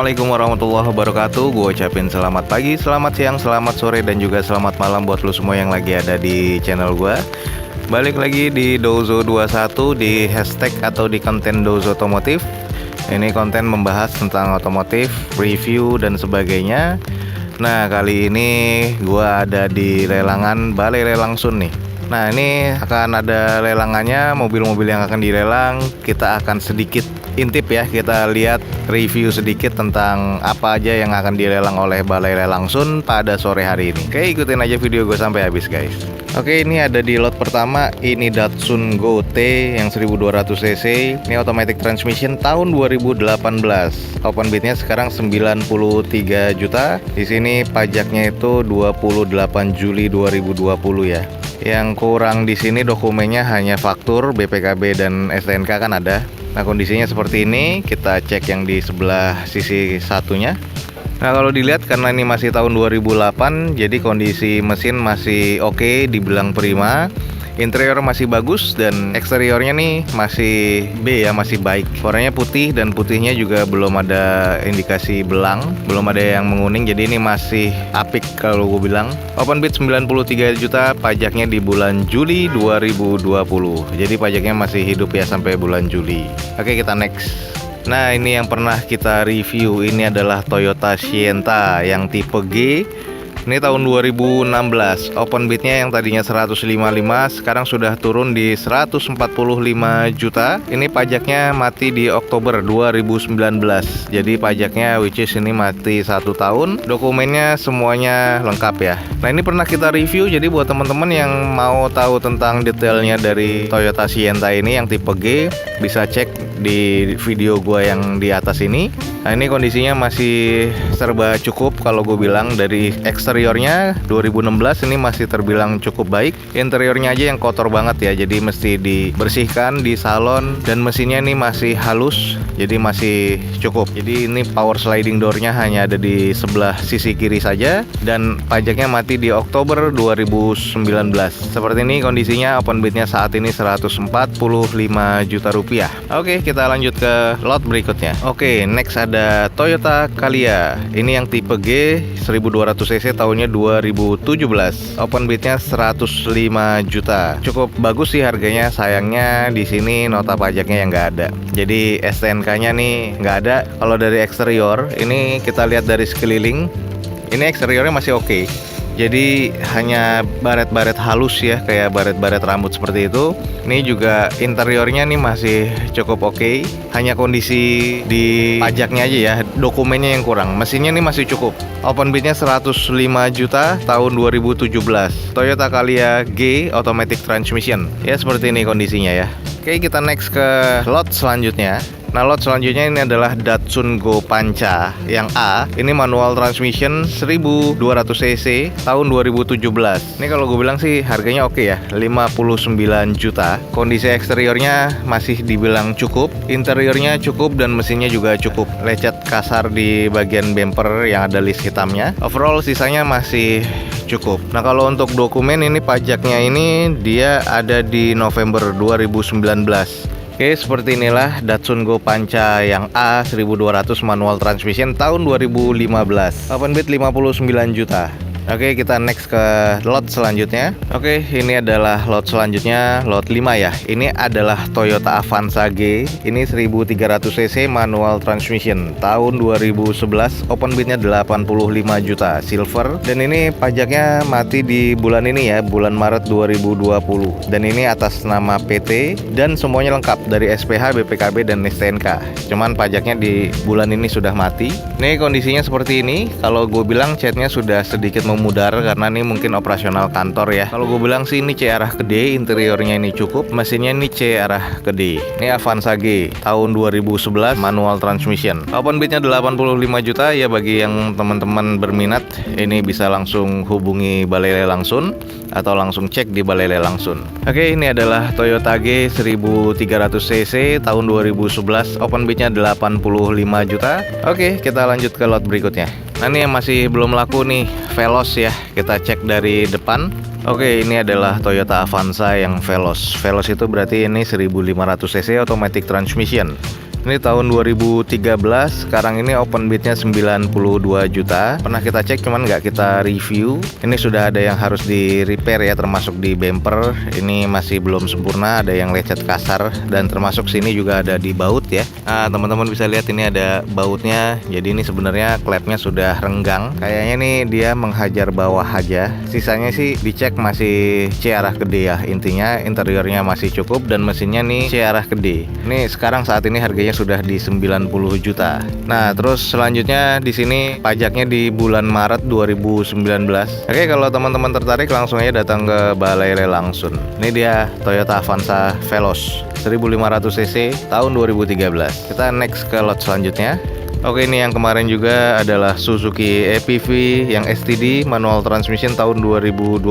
Assalamualaikum warahmatullahi wabarakatuh. Gue ucapin selamat pagi, selamat siang, selamat sore, dan juga selamat malam buat lo semua yang lagi ada di channel gue. Balik lagi di Dozo21 di hashtag atau di konten Dozo Otomotif. Ini konten membahas tentang otomotif, review, dan sebagainya. Nah, kali ini gue ada di lelangan Balai Lelang Sun nih. Nah, ini akan ada lelangannya, mobil-mobil yang akan dilelang. Kita akan sedikit intip ya, kita lihat review sedikit tentang apa aja yang akan dilelang oleh Balai Lelang Sun pada sore hari ini. Oke, ikutin aja video gue sampai habis guys. Oke, ini ada di lot pertama, ini Datsun Go T yang 1200 cc. Ini automatic transmission tahun 2018. Open bidnya sekarang 93 juta. Di sini pajaknya itu 28 Juli 2020 ya. Yang kurang di sini dokumennya hanya faktur, BPKB dan STNK kan ada. Nah, kondisinya seperti ini. Kita cek yang di sebelah sisi satunya. Nah, kalau dilihat karena ini masih tahun 2008, jadi kondisi mesin masih oke, dibilang prima. Interior masih bagus dan eksteriornya nih masih B ya, masih baik. Warnanya putih dan putihnya juga belum ada indikasi belang, belum ada yang menguning, jadi ini masih apik kalau gue bilang. Open bid 93 juta, pajaknya di bulan Juli 2020. Jadi pajaknya masih hidup ya sampai bulan Juli. Oke, kita next. Nah, ini yang pernah kita review, ini adalah Toyota Sienta yang tipe G. Ini tahun 2016. Open bidnya yang tadinya 155 sekarang sudah turun di 145 juta. Ini pajaknya mati di Oktober 2019. Jadi pajaknya which is ini mati 1 tahun. Dokumennya semuanya lengkap ya. Nah, ini pernah kita review, jadi buat teman-teman yang mau tahu tentang detailnya dari Toyota Sienta ini yang tipe G, bisa cek di video gua yang di atas ini. Nah, ini kondisinya masih serba cukup kalau gue bilang. Dari eksteriornya 2016 ini masih terbilang cukup baik. Interiornya aja yang kotor banget ya, jadi mesti dibersihkan di salon. Dan mesinnya ini masih halus, jadi masih cukup. Jadi ini power sliding doornya hanya ada di sebelah sisi kiri saja. Dan pajaknya mati di Oktober 2019. Seperti ini kondisinya. Open bidnya saat ini 145 juta rupiah. Oke, kita lanjut ke lot berikutnya. Oke, next ada Toyota Calya. Ini yang tipe G 1200 cc tahunnya 2017. Open bidnya 105 juta. Cukup bagus sih harganya. Sayangnya di sini nota pajaknya yang nggak ada. Jadi STNK-nya nih nggak ada. Kalau dari eksterior, ini kita lihat dari sekeliling. Ini eksteriornya masih oke. Jadi hanya baret-baret halus ya, kayak baret-baret rambut seperti itu. Ini juga interiornya nih masih cukup oke. Hanya kondisi di pajaknya aja ya, dokumennya yang kurang. Mesinnya nih masih cukup. Open bidnya 105 juta tahun 2017. Toyota Calya G automatic transmission. Ya seperti ini kondisinya ya. Oke, kita next ke lot selanjutnya. Nah, lot selanjutnya ini adalah Datsun Go Pancha yang A. Ini manual transmission 1200 cc tahun 2017. Ini kalau gue bilang sih harganya oke ya, 59 juta. Kondisi eksteriornya masih dibilang cukup, interiornya cukup, dan mesinnya juga cukup. Lecet kasar di bagian bumper yang ada list hitamnya. Overall sisanya masih cukup. Nah, kalau untuk dokumen ini pajaknya ini dia ada di November 2019. Oke, seperti inilah Datsun Go Pancha yang A 1200 manual transmission tahun 2015. Open bid 59 juta. Oke, kita next ke lot selanjutnya. Oke, ini adalah lot selanjutnya, lot 5 ya. Ini adalah Toyota Avanza G. Ini 1300 cc manual transmission tahun 2011. Open bidnya 85 juta, silver. Dan ini pajaknya mati di bulan ini ya, bulan Maret 2020. Dan ini atas nama PT dan semuanya lengkap dari SPH, BPKB, dan STNK. Cuman pajaknya di bulan ini sudah mati. Ini kondisinya seperti ini. Kalau gue bilang catnya sudah sedikit memudar karena ini mungkin operasional kantor ya. Kalau gue bilang sih ini C arah ke D, interiornya ini cukup, mesinnya ini C arah ke D. Ini Avanza G tahun 2011 manual transmission. Open bidnya 85 juta ya. Bagi yang teman-teman berminat, ini bisa langsung hubungi Balai Lelang Sun atau langsung cek di Balai Lelang Sun. Oke, ini adalah Toyota G 1300 cc tahun 2011. Open bidnya 85 juta. Oke, kita lanjut ke lot berikutnya. Nah, ini yang masih belum laku nih, Veloz ya. Kita cek dari depan. Oke, ini adalah Toyota Avanza yang Veloz. Veloz itu berarti ini 1500 cc automatic transmission. Ini tahun 2013, sekarang ini open bidnya 92 juta. Pernah kita cek cuman nggak kita review. Ini sudah ada yang harus di repair ya, termasuk di bumper. Ini masih belum sempurna, ada yang lecet kasar, dan termasuk sini juga ada di baut ya. Nah, teman-teman bisa lihat ini ada bautnya. Jadi ini sebenarnya klepnya sudah renggang. Kayaknya nih dia menghajar bawah aja. Sisanya sih dicek masih C arah gede ya. Intinya interiornya masih cukup dan mesinnya nih C arah gede. Ini sekarang saat ini harganya sudah di 90 juta. Nah, terus selanjutnya di sini pajaknya di bulan Maret 2019. Oke, kalau teman-teman tertarik langsung aja datang ke Balai Lelang Sun. Ini dia Toyota Avanza Veloz 1500 cc tahun 2013. Kita next ke lot selanjutnya. Oke, ini yang kemarin juga adalah Suzuki EPV yang STD manual transmission tahun 2012.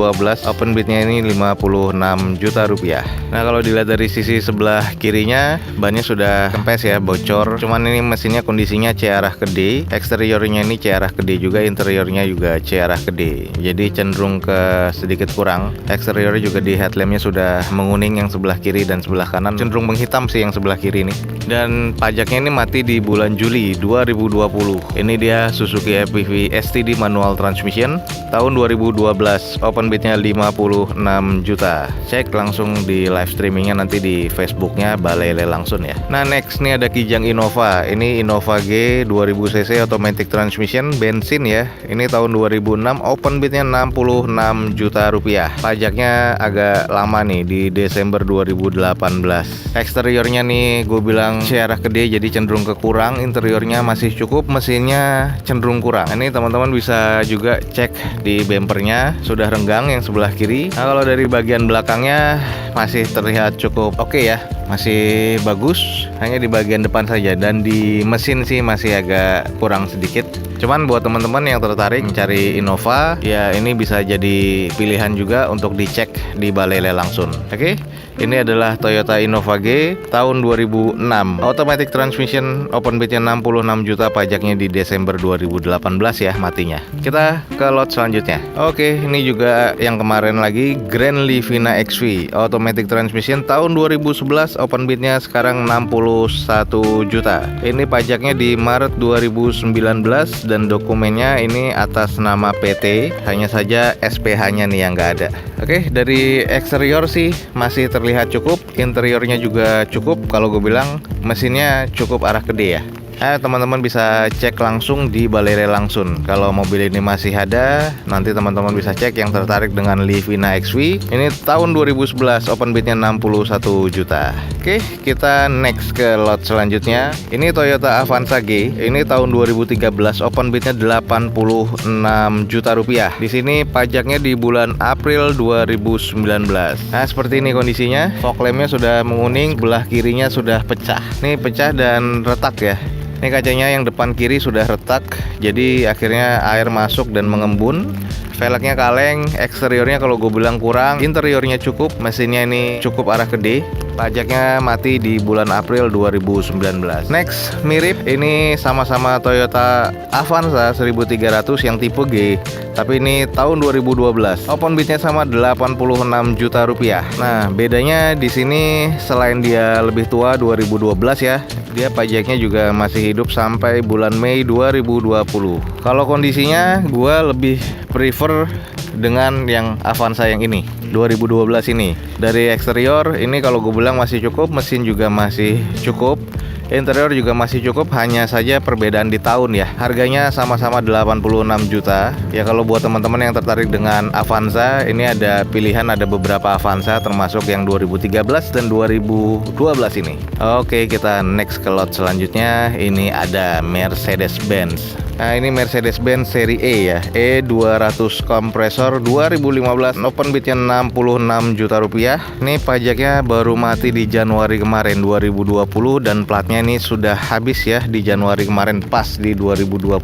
Open bidnya ini 56 juta rupiah. Nah, kalau dilihat dari sisi sebelah kirinya, bannya sudah kempes ya, bocor. Cuman ini mesinnya kondisinya C arah gede. Eksteriornya ini C arah gede juga, interiornya juga C arah gede. Jadi cenderung ke sedikit kurang. Eksteriornya juga di headlampnya sudah menguning yang sebelah kiri dan sebelah kanan. Cenderung menghitam sih yang sebelah kiri ini. Dan pajaknya ini mati di bulan Juli 2020. Ini dia Suzuki EPV STD manual transmission tahun 2012. Open bidnya 56 juta. Cek langsung di live streamingnya nanti di Facebooknya Balai Lelang Sun ya. Nah, next nih ada Kijang Innova. Ini Innova G 2000 cc automatic transmission bensin ya. Ini tahun 2006. Open bidnya 66 juta rupiah. Pajaknya agak lama nih di Desember 2018. Eksteriornya nih gue bilang C arah gede, jadi cenderung ke kurang. Interiornya masih cukup, mesinnya cenderung kurang. Ini teman-teman bisa juga cek di bempernya, sudah renggang yang sebelah kiri. Nah, kalau dari bagian belakangnya masih terlihat cukup oke ya, masih bagus. Hanya di bagian depan saja, dan di mesin sih masih agak kurang sedikit. Cuman buat teman-teman yang tertarik mencari Innova, ya ini bisa jadi pilihan juga untuk dicek di Balai Lelang Sun. Oke, ini adalah Toyota Innova G tahun 2006. Automatic transmission, open bidnya 66 juta, pajaknya di Desember 2018 ya matinya. Kita ke lot selanjutnya. Oke, ini juga yang kemarin lagi, Grand Livina XV automatic transmission tahun 2011. Open bidnya sekarang 61 juta. Ini pajaknya di Maret 2019 dan dokumennya ini atas nama PT, hanya saja SPH-nya nih yang nggak ada. Oke, dari eksterior sih masih terlihat cukup, interiornya juga cukup. Kalau gue bilang mesinnya cukup arah gede ya. Teman-teman bisa cek langsung di Balai Lelang Sun. Kalau mobil ini masih ada, nanti teman-teman bisa cek yang tertarik dengan Livina XV. Ini tahun 2011, open bidnya 61 juta. Oke, kita next ke lot selanjutnya. Ini Toyota Avanza G. Ini tahun 2013, open bidnya 86 juta rupiah. Di sini pajaknya di bulan April 2019. Nah, seperti ini kondisinya. Fog lampnya sudah menguning, belah kirinya sudah pecah. Ini pecah dan retak ya. Ini kacanya yang depan kiri sudah retak, jadi akhirnya air masuk dan mengembun. Velgnya kaleng, eksteriornya kalau gue bilang kurang, interiornya cukup, mesinnya ini cukup arah gede. Pajaknya mati di bulan April 2019. Next, mirip, ini sama-sama Toyota Avanza 1300 yang tipe G, tapi ini tahun 2012. Open bidnya sama 86 juta rupiah. Nah, bedanya di sini selain dia lebih tua 2012 ya, dia pajaknya juga masih hidup sampai bulan Mei 2020. Kalau kondisinya gue lebih prefer dengan yang Avanza yang ini 2012 ini. Dari eksterior ini kalau gue bilang masih cukup, mesin juga masih cukup, interior juga masih cukup, hanya saja perbedaan di tahun ya. Harganya sama-sama 86 juta. Ya kalau buat teman-teman yang tertarik dengan Avanza, ini ada pilihan, ada beberapa Avanza termasuk yang 2013 dan 2012 ini. Oke, kita next ke lot selanjutnya. Ini ada Mercedes-Benz. Nah, ini Mercedes-Benz seri E ya, E200 kompresor 2015, open bidnya 66 juta rupiah. Ini pajaknya baru mati di Januari kemarin 2020 dan platnya ini sudah habis ya di Januari kemarin pas di 2020.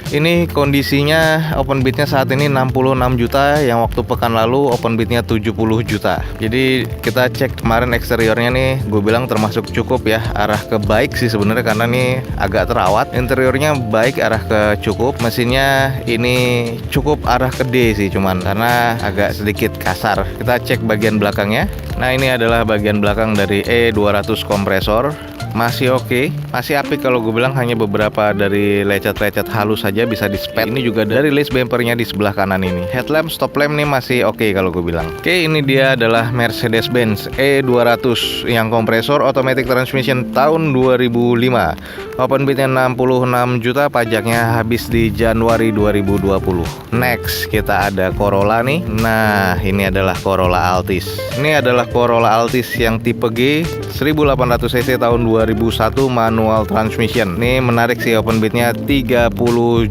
Ini kondisinya open bidnya saat ini 66 juta, yang waktu pekan lalu open bidnya 70 juta. Jadi kita cek kemarin eksteriornya nih, gue bilang termasuk cukup ya, arah ke baik sih sebenarnya karena nih agak terawat. Interiornya baik, arah ke cukup. Mesinnya ini cukup arah ke D sih, cuman karena agak sedikit kasar. Kita cek bagian belakangnya. Nah, ini adalah bagian belakang dari E200 kompresor. masih oke, masih apik kalau gue bilang. Hanya beberapa dari lecet-lecet halus saja bisa di spet. Ini juga dari lace bumpernya di sebelah kanan ini. Headlamp, stop lamp nih masih oke kalau gue bilang. Oke, ini dia adalah Mercedes-Benz E200 yang kompresor automatic transmission tahun 2005. Open bidnya 66 juta, pajaknya habis di Januari 2020. Next kita ada Corolla nih. Nah, ini adalah Corolla Altis. Ini adalah Corolla Altis yang tipe G 1800 cc tahun 2001 manual transmission. Ini menarik sih, open bidnya 30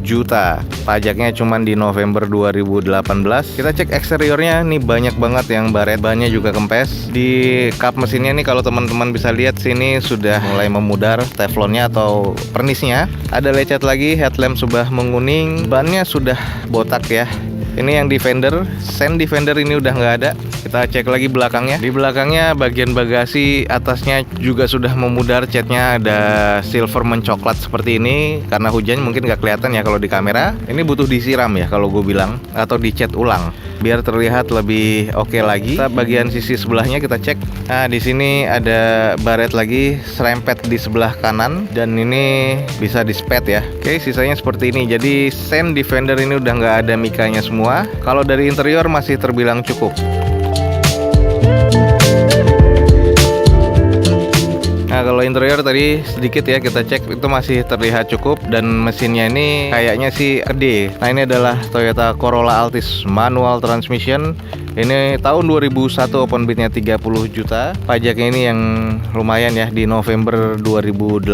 juta. Pajaknya cuman di November 2018. Kita cek eksteriornya, nih banyak banget yang baret, bannya juga kempes. Di kap mesinnya nih kalau teman-teman bisa lihat sini sudah mulai memudar teflonnya atau pernisnya. Ada lecet lagi, headlamp sudah menguning, bannya sudah botak ya. Ini yang Defender, Sen Defender ini udah nggak ada. Kita cek lagi belakangnya. Di belakangnya bagian bagasi atasnya juga sudah memudar, catnya ada silver mencoklat seperti ini. Karena hujan mungkin nggak kelihatan ya kalau di kamera. Ini butuh disiram ya kalau gue bilang, atau dicat ulang biar terlihat lebih oke lagi. Kita bagian sisi sebelahnya kita cek. Nah, di sini ada baret lagi, serempet di sebelah kanan, dan ini bisa dispet ya. Oke, sisanya seperti ini. Jadi Sen Defender ini udah nggak ada mikanya semua. Kalau dari interior masih terbilang cukup. Nah, kalau interior tadi sedikit ya kita cek, itu masih terlihat cukup, dan mesinnya ini kayaknya sih gede. Nah, ini adalah Toyota Corolla Altis manual transmission. Ini tahun 2001, open bidnya 30 juta. Pajaknya ini yang lumayan ya di November 2018.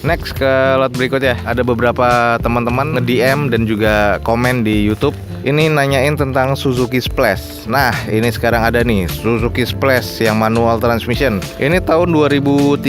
Next ke lot berikutnya. Ada beberapa teman-teman nge-DM dan juga komen di YouTube. Ini nanyain tentang Suzuki Splash. Nah, ini sekarang ada nih Suzuki Splash yang manual transmission. Ini tahun 2013.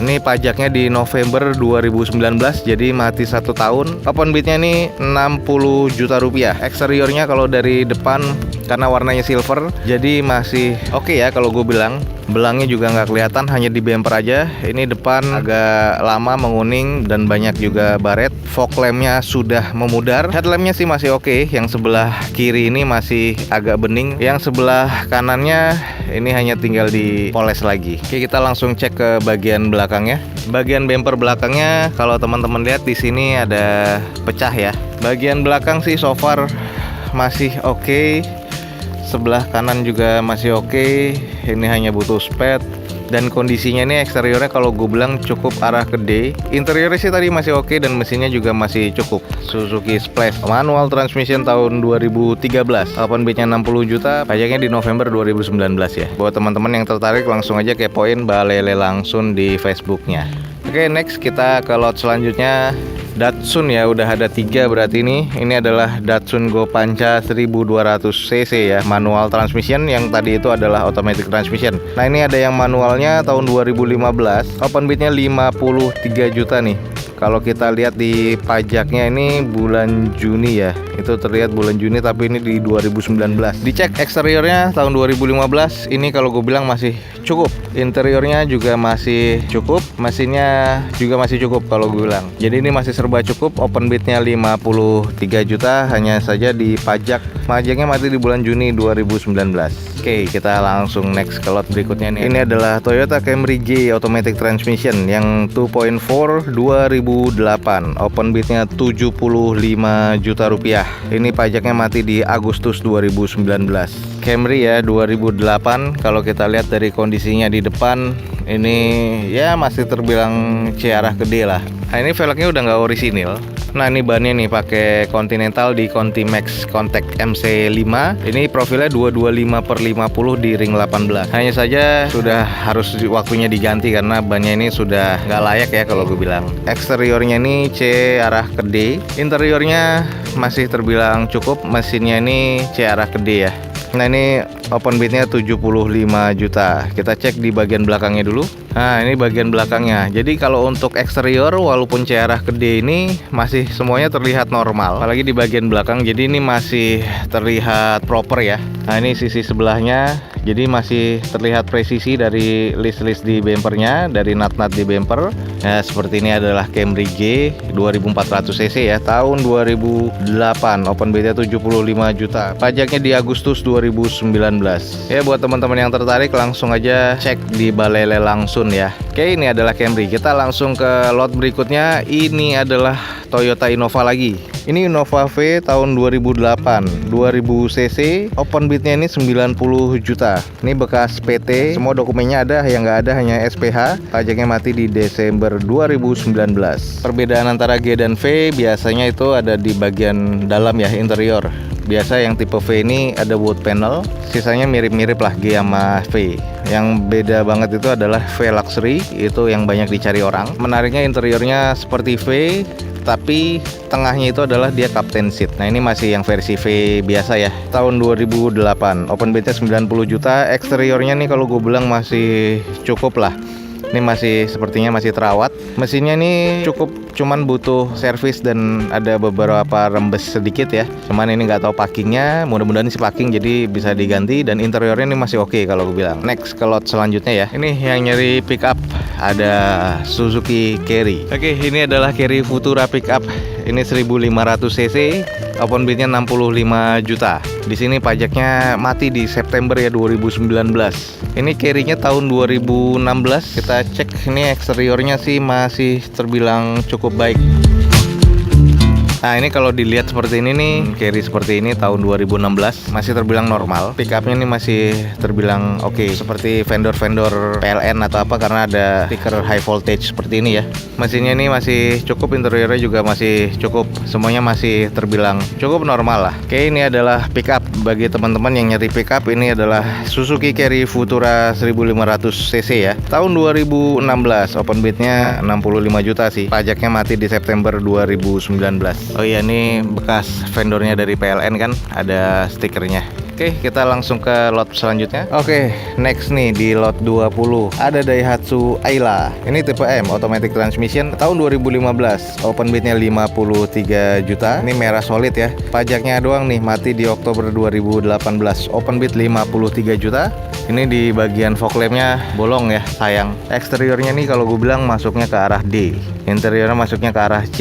Ini pajaknya di November 2019, jadi mati 1 tahun. Open bidnya nih 60 juta rupiah. Eksteriornya kalau dari depan karena warnanya silver, jadi masih oke ya kalau gue bilang. Belangnya juga nggak kelihatan, hanya di bumper aja. Ini depan agak lama menguning dan banyak juga baret. Fog lampnya sudah memudar. Headlampnya sih masih oke. Yang sebelah kiri ini masih agak bening. Yang sebelah kanannya ini hanya tinggal dipoles lagi. Oke, kita langsung cek ke bagian belakangnya. Bagian bumper belakangnya kalau teman-teman lihat di sini ada pecah ya. Bagian belakang sih so far masih oke. Sebelah kanan juga masih oke. Ini hanya butuh spet. Dan kondisinya ini eksteriornya kalau gue bilang cukup arah ke D. Interiornya sih tadi masih oke, dan mesinnya juga masih cukup. Suzuki Splash manual transmission tahun 2013. Open bidnya 60 juta. Pajaknya di November 2019 ya. Buat teman-teman yang tertarik langsung aja kepoin Balele langsung di Facebooknya. Oke, next kita ke lot selanjutnya. Datsun ya, udah ada 3 berarti ini. Ini adalah Datsun Go Pancha 1200 cc ya, manual transmission. Yang tadi itu adalah automatic transmission. Nah, ini ada yang manualnya tahun 2015. Open bidnya 53 juta nih. Kalau kita lihat di pajaknya ini bulan Juni ya. Itu terlihat bulan Juni, tapi ini di 2019. Dicek eksteriornya tahun 2015. Ini kalau gue bilang masih cukup. Interiornya juga masih cukup. Mesinnya juga masih cukup kalau gue bilang. Jadi ini masih serba cukup. Open bidnya 53 juta. Hanya saja di pajaknya mati di bulan Juni 2019. Oke, kita langsung next ke lot berikutnya nih. Ini adalah Toyota Camry J automatic transmission yang 2.4 2008. Open bidnya 75 juta rupiah. Ini pajaknya mati di Agustus 2019. Camry ya 2008. Kalau kita lihat dari kondisinya di depan, ini ya masih terbilang C arah gede lah. Nah, ini velgnya udah nggak orisinil. Nah, ini bannya nih pakai Continental di Contimax Contact MC5. Ini profilnya 225/50 di ring 18. Hanya saja sudah harus waktunya diganti karena bannya ini sudah nggak layak ya kalau gue bilang. Eksteriornya ini C arah ke D. Interiornya masih terbilang cukup. Mesinnya ini C arah ke D ya. Nah, ini open bidnya 75 juta. Kita cek di bagian belakangnya dulu. Nah, ini bagian belakangnya. Jadi kalau untuk eksterior walaupun C arah ke D ini masih semuanya terlihat normal. Apalagi di bagian belakang, jadi ini masih terlihat proper ya. Nah, ini sisi sebelahnya Jadi masih terlihat presisi dari list-list di bumpernya, dari nut-nut di bumper. Nah, seperti ini adalah Camry G 2400 cc ya, tahun 2008, open BT 75 juta. Pajaknya di Agustus 2019. Ya, buat teman-teman yang tertarik langsung aja cek di Balai Lelang Sun ya. Oke, ini adalah Camry. Kita langsung ke lot berikutnya. Ini adalah Toyota Innova lagi. Ini Innova V tahun 2008, 2000 cc, open bidnya ini 90 juta. Ini bekas PT, semua dokumennya ada, yang nggak ada hanya SPH. Pajaknya mati di Desember 2019. Perbedaan antara G dan V biasanya itu ada di bagian dalam ya, interior. Biasa yang tipe V ini ada wood panel, sisanya mirip-mirip lah G sama V. Yang beda banget itu adalah V Luxury, itu yang banyak dicari orang. Menariknya interiornya seperti V, tapi tengahnya itu adalah dia captain seat. Nah, ini masih yang versi V biasa ya, tahun 2008, open bidnya 90 juta. Eksteriornya nih kalau gue bilang masih cukup lah. Ini masih sepertinya masih terawat. Mesinnya ini cukup, cuman butuh servis dan ada beberapa rembes sedikit ya. Cuman ini nggak tahu packingnya, mudah-mudahan sih packing jadi bisa diganti. Dan interiornya ini masih oke kalau gue bilang. Next ke lot selanjutnya ya. Ini yang nyari pickup, ada Suzuki Carry. Oke, ini adalah Carry Futura pickup. Ini 1500 cc, open bidnya 65 juta. Di sini pajaknya mati di September ya 2019. Ini Carry-nya tahun 2016. Kita cek, ini eksteriornya sih masih terbilang cukup baik. Nah, ini kalau dilihat seperti ini nih, Carry seperti ini tahun 2016 masih terbilang normal. Pickupnya ini masih terbilang oke. Seperti vendor-vendor PLN atau apa, karena ada stiker high voltage seperti ini ya. Mesinnya ini masih cukup, interiornya juga masih cukup. Semuanya masih terbilang cukup normal lah. Oke, ini adalah pickup. Bagi teman-teman yang nyari pickup, ini adalah Suzuki Carry Futura 1500 cc ya, tahun 2016, open bidnya 65 juta sih. Pajaknya mati di September 2019. Oh iya, ini bekas vendornya dari PLN kan, ada stikernya. Oke, kita langsung ke lot selanjutnya. Oke, next nih di lot 20 ada Daihatsu Ayla. Ini tipe M, automatic transmission, tahun 2015, open bidnya 53 juta. Ini merah solid ya. Pajaknya doang nih mati di Oktober 2018, open bid 53 juta. Ini di bagian fog lampnya bolong ya, sayang. Eksteriornya nih kalau gue bilang masuknya ke arah D, interiornya masuknya ke arah C.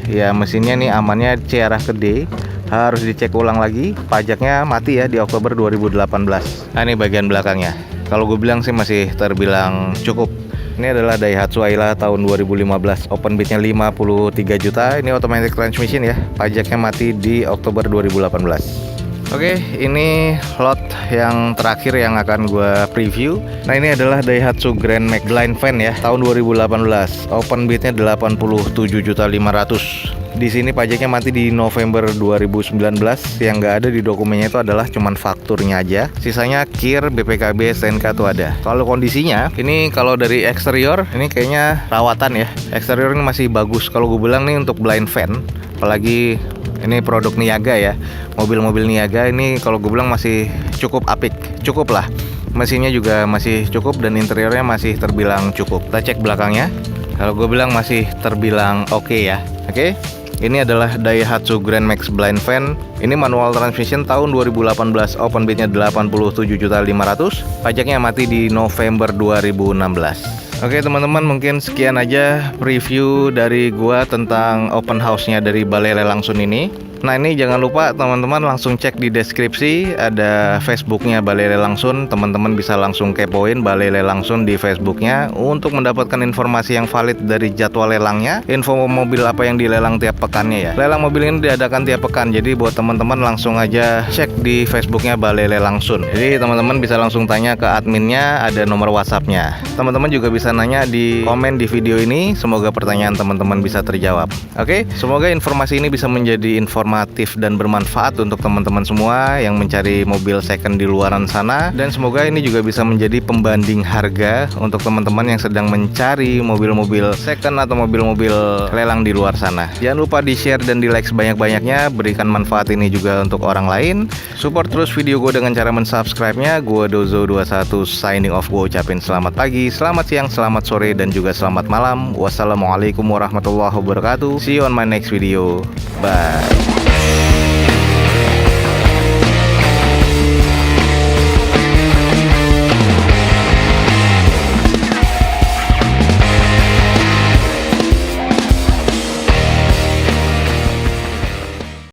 Ya, mesinnya nih amannya C arah ke D. Harus dicek ulang lagi. Pajaknya mati ya di Oktober 2018. Nah, ini bagian belakangnya. Kalau gue bilang sih masih terbilang cukup. Ini adalah Daihatsu Ayla tahun 2015, open bidnya 53 juta. Ini automatic transmission ya. Pajaknya mati di Oktober 2018. Oke, ini lot yang terakhir yang akan gue preview. Nah, ini adalah Daihatsu Grand Max Blind Van ya, tahun 2018, open bidnya 87.500.000. Di sini pajaknya mati di November 2019. Yang nggak ada di dokumennya itu adalah cuman fakturnya aja. Sisanya KIR, BPKB, STNK tuh ada. Kalau kondisinya, ini kalau dari eksterior, ini kayaknya rawatan ya. Eksterior ini masih bagus. Kalau gue bilang nih untuk blind van, apalagi ini produk Niaga ya, mobil-mobil Niaga ini kalau gue bilang masih cukup apik, cukup lah. Mesinnya juga masih cukup dan interiornya masih terbilang cukup. Kita cek belakangnya. Kalau gue bilang masih terbilang oke ya. Oke. Ini adalah Daihatsu Grand Max Blind Van. Ini manual transmission tahun 2018, open bidnya 87.500.000. Pajaknya mati di November 2016. Oke teman-teman, mungkin sekian aja review dari gua tentang open house-nya dari Balai Lelang Sun ini. Nah, ini jangan lupa teman-teman langsung cek di deskripsi, ada Facebooknya Balai Lelang Sun. Teman-teman bisa langsung kepoin Balai Lelang Sun di Facebooknya untuk mendapatkan informasi yang valid dari jadwal lelangnya, info mobil apa yang dilelang tiap pekannya ya. Lelang mobil ini diadakan tiap pekan, jadi buat teman-teman langsung aja cek di Facebooknya Balai Lelang Sun. Jadi teman-teman bisa langsung tanya ke adminnya, ada nomor WhatsAppnya. Teman-teman juga bisa nanya di komen di video ini. Semoga pertanyaan teman-teman bisa terjawab. Oke, semoga informasi ini bisa menjadi informatif dan bermanfaat untuk teman-teman semua yang mencari mobil second di luaran sana. Dan semoga ini juga bisa menjadi pembanding harga untuk teman-teman yang sedang mencari mobil-mobil second atau mobil-mobil lelang di luar sana. Jangan lupa di-share dan di-like sebanyak-banyaknya. Berikan manfaat ini juga untuk orang lain. Support terus video gue dengan cara mensubscribe-nya. Gue Dozo21 signing off. Gue ucapin selamat pagi, selamat siang, selamat sore, dan juga selamat malam. Wassalamualaikum warahmatullahi wabarakatuh. See you on my next video. Bye.